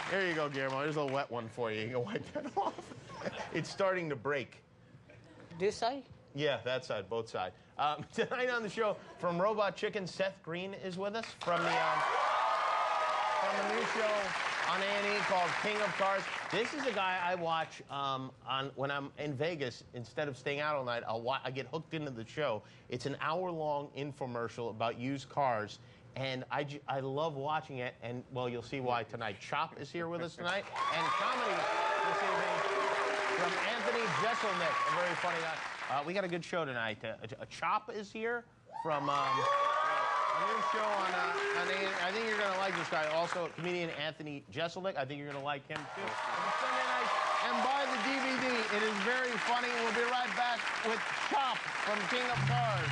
There you go, Guillermo. There's a wet one for you. You can wipe that off. It's starting to break. This side? Yeah, that side, both sides. Tonight on the show, from Robot Chicken, Seth Green is with us from the new show on A&E called King of Cars. This is a guy I watch when I'm in Vegas. Instead of staying out all night, I get hooked into the show. It's an hour-long infomercial about used cars. And I love watching it, and, well, you'll see why tonight. Chop is here with us tonight, and comedy this evening from Anthony Jeselnik, a very funny guy. We got a good show tonight. Chop is here from a new show on I think you're going to like this guy. Also, comedian Anthony Jeselnik. I think you're going to like him, too. It's Sunday night, and buy the DVD. It is very funny. We'll be right back with Chop from King of Cars.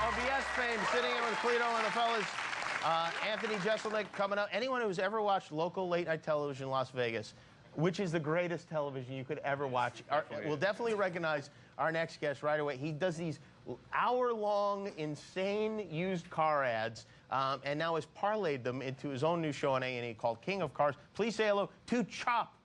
OBS fame, sitting in with Cleto and the fellas. Anthony Jeselnik coming up. Anyone who's ever watched local late-night television in Las Vegas, which is the greatest television you could ever watch, will definitely recognize our next guest right away. He does these hour-long, insane used car ads, and now has parlayed them into his own new show on A&E called King of Cars. Please say hello to Chop.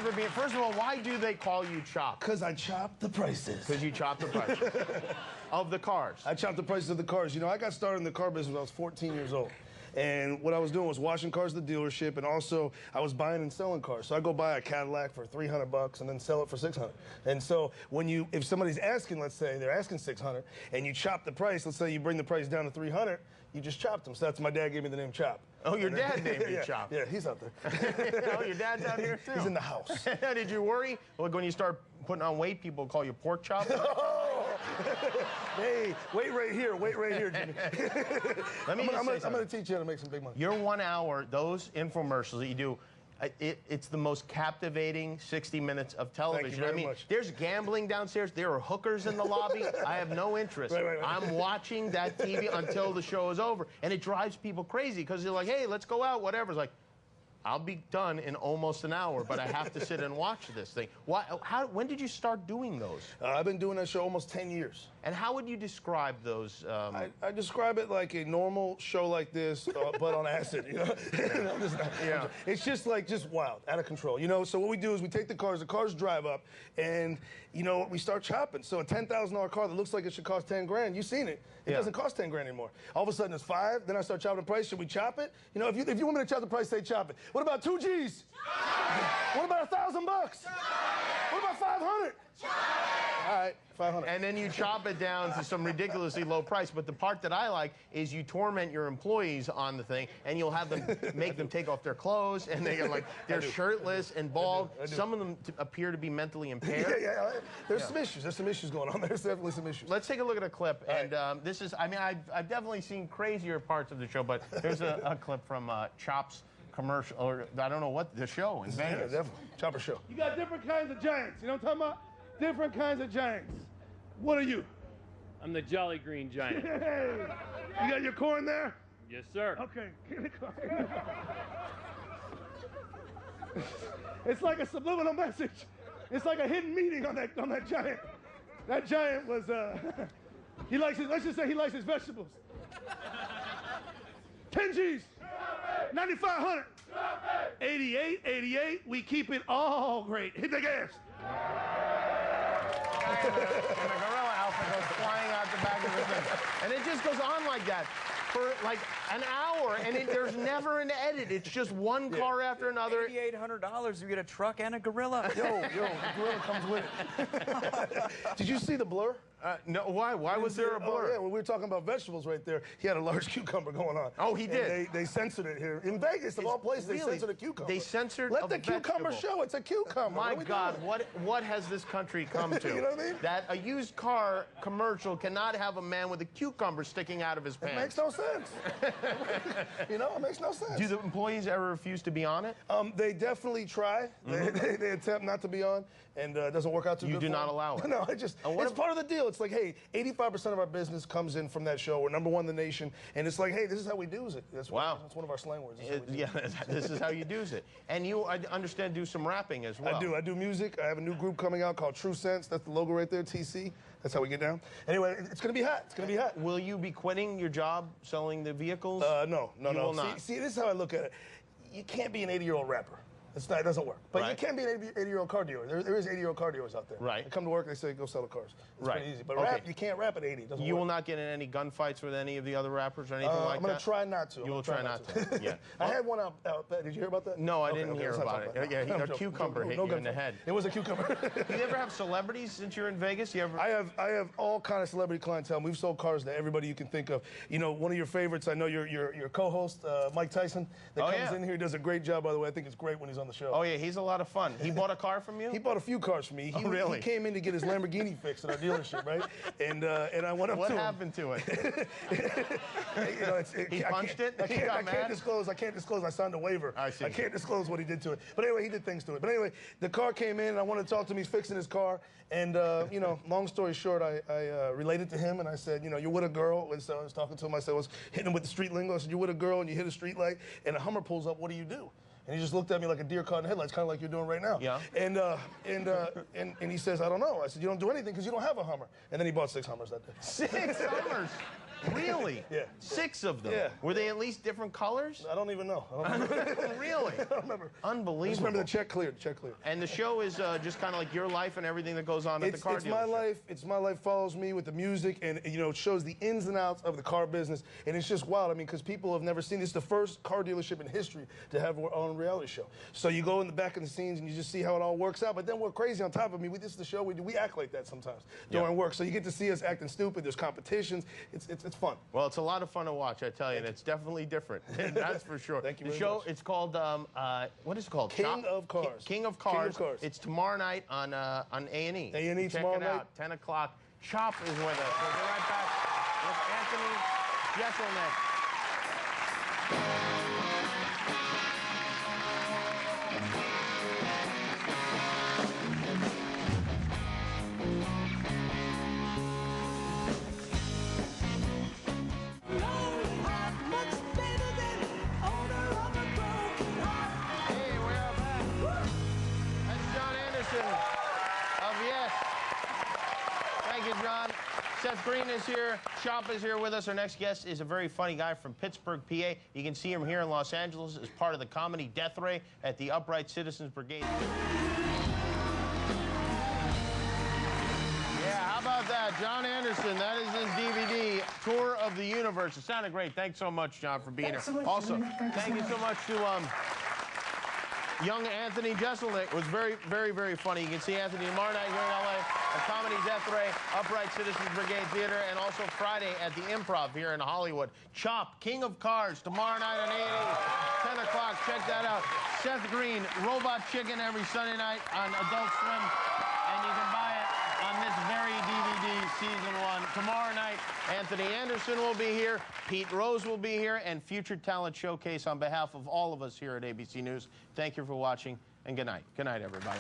For being, first of all, why do they call you Chop? Because I chop the prices. Because you chop the prices of the cars. I chop the prices of the cars. You know, I got started in the car business when I was 14 years old. And what I was doing was washing cars at the dealership, and also I was buying and selling cars. So I go buy a Cadillac for $300 and then sell it for $600. And so if somebody's asking, let's say they're asking $600, and you chop the price, let's say you bring the price down to $300, you just chopped them. So that's my dad gave me the name Chop. Oh, your dad named you Chop. Yeah, he's out there. Oh, your dad's out here too. He's in the house. Did you worry? Like when you start putting on weight, people call you Pork Chop? Hey, wait right here, Jimmy. I'm going to teach you how to make some big money. Your 1 hour, those infomercials that you do, it's the most captivating 60 minutes of television. Thank you very much. There's gambling downstairs. There are hookers in the lobby. I have no interest. Right. I'm watching that TV until the show is over. And it drives people crazy because they're like, hey, let's go out, whatever. It's like, I'll be done in almost an hour, but I have to sit and watch this thing. When did you start doing those? I've been doing that show almost 10 years. And how would you describe those? I describe it like a normal show like this, but on acid, you know? Yeah. It's just wild, out of control, you know? So what we do is we take the cars drive up, and, you know, we start chopping. So a $10,000 car that looks like it should cost 10 grand, you've seen it. It doesn't cost 10 grand anymore. All of a sudden it's 5, then I start chopping the price. Should we chop it? You know, if you want me to chop the price, say chop it. What about 2 G's? What about $1,000 bucks? What about 500? All right, 500. And then you chop it down to some ridiculously low price. But the part that I like is you torment your employees on the thing, and you'll have them make them take off their clothes, and they're shirtless and bald. I do. Some of them appear to be mentally impaired. Yeah. There's some issues. There's some issues going on. There's definitely some issues. Let's take a look at a clip. And this is, I mean, I've definitely seen crazier parts of the show, but there's a clip from Chop's commercial, or I don't know what, the show in Vegas. Yeah, definitely. Chopper show. You got different kinds of giants. You know what I'm talking about? Different kinds of giants. What are you? I'm the Jolly Green Giant. Hey, you got your corn there? Yes, sir. Okay, get the corn. It's like a subliminal message. It's like a hidden meaning on that giant. That giant was let's just say he likes his vegetables. 10 G's. 9,500. 88, we keep it all great. Hit the gas. And the gorilla outfit goes flying out the back of the thing. And it just goes on like that for like an hour, and there's never an edit. It's just one car after another. $8,800, you get a truck and a gorilla. Yo, the gorilla comes with it. Did you see the blur? No, why? Why was there a blur? Oh, yeah, when we were talking about vegetables right there, he had a large cucumber going on. Oh, he did? They censored it here. In Vegas, of all places, they censored a cucumber. They censored Let the cucumber show. It's a cucumber. My God, what has this country come to? You know what I mean? That a used car commercial cannot have have a man with a cucumber sticking out of his It pants. makes no sense. You know, it makes no sense. Do the employees ever refuse to be on it? They definitely try. They attempt not to be on, and it doesn't work out too good. You do for not them. allow it? No, it's part of the deal. It's like, hey, 85% of our business comes in from that show. We're #1 in the nation, and it's like, hey, this is how we do it. That's Wow. That's one of our slang words. This is how we do Yeah, this is how you do it. And you, I understand, do some rapping as well. I do music. I have a new group coming out called True Sense. That's the logo right there, TC. That's how we get down. Anyway, it's going to be hot. It's going to be hot. Will you be quitting your job selling the vehicles? No. You will not. See, this is how I look at it. You can't be an 80-year-old rapper. It's not, it doesn't work. But you Right. can be an 80-year-old car dealer. There is 80-year-old car dealers out there. Right. They come to work, they say, go sell the cars. It's Right. pretty easy. But Okay. rap, you can't rap at 80. It doesn't You work. will not get in any gunfights with any of the other rappers or anything like I'm going that? to try not to. You will try not to. Yeah. I had one out there. Did you hear about that? No, I Okay, didn't okay, hear let's not about talk it. that. Yeah, I'm a joking. cucumber hit No you in the gunfight. head. It was a cucumber. Do you ever have celebrities since you're in Vegas? You ever? I have all kind of celebrity clientele. We've sold cars to everybody you can think of. You know, one of your favorites, I know your co-host, Mike Tyson, that Oh, comes yeah. in here, does a great job, by the way. I think it's great when he's on the show. Oh, yeah, he's a lot of fun. He bought a car from you? He bought a few cars for me. Really? He came in to get his Lamborghini fixed at our dealership, right? And I went up What to happened to it? him. You know, He punched it? I He can't, got I can't mad? disclose. I can't disclose. I signed a waiver. I see. I can't disclose what he did to it. But anyway, he did things to it. But anyway, the car came in, and I wanted to talk to him. He's fixing his car. And, you know, long story short, I related to him, and I said, you know, you're with a girl. And so I was talking to him. I said, I was hitting him with the street lingo. I said, you're with a girl, and you hit a street light, and a Hummer pulls up. What do you do? And he just looked at me like a deer caught in the headlights, kind of like you're doing right now. Yeah. And he says, I don't know. I said, you don't do anything because you don't have a Hummer. And then he bought 6 Hummers that day. 6 Hummers? Really? Yeah. 6 of them? Yeah. Were they at least different colors? I don't even know. I don't remember. Really? I don't remember. Unbelievable. I just remember the check cleared. Check cleared. And the show is just kind of like your life and everything that goes on at the car It's my dealership. life. It's my life follows me with the music, and you know, it shows the ins and outs of the car business, and it's just wild. I mean, because people have never seen this. It's the first car dealership in history to have our own reality show. So you go in the back of the scenes and you just see how it all works out. But then we're crazy on top of me. This is the show we do. We act like that sometimes during work. So you get to see us acting stupid. There's competitions. It's fun. Well, it's a lot of fun to watch, I tell you, and it's definitely different. That's for sure. Thank you The very show, much. it's called, what is it called? King of Cars. King of King Cars. of Cars. It's tomorrow night on A&E. A&E Check tomorrow it out, night. 10 o'clock. Chop is with us. We'll be right back with Anthony Jeselnik. Hey, we are back. That's John Anderson of Yes. Thank you, John. Seth Green is here. Chop is here with us. Our next guest is a very funny guy from Pittsburgh, PA. You can see him here in Los Angeles as part of the comedy Death Ray at the Upright Citizens Brigade. Yeah, how about that? John Anderson, that is his DVD, Tour of the Universe. It sounded great. Thanks so much, John, for being here. Also, thank you so much to young Anthony Jeselnik. It was very, very, very funny. You can see Anthony tomorrow night here in LA at Comedy Death Ray, Upright Citizens Brigade Theater, and also Friday at the Improv here in Hollywood. Chop, King of Cars, tomorrow night on A&E, 10 o'clock. Check that out. Seth Green, Robot Chicken every Sunday night on Adult Swim, and you can buy it on this very DVD, Season 1. Tomorrow night, Anthony Anderson will be here, Pete Rose will be here, and Future Talent Showcase on behalf of all of us here at ABC News. Thank you for watching, and good night. Good night, everybody.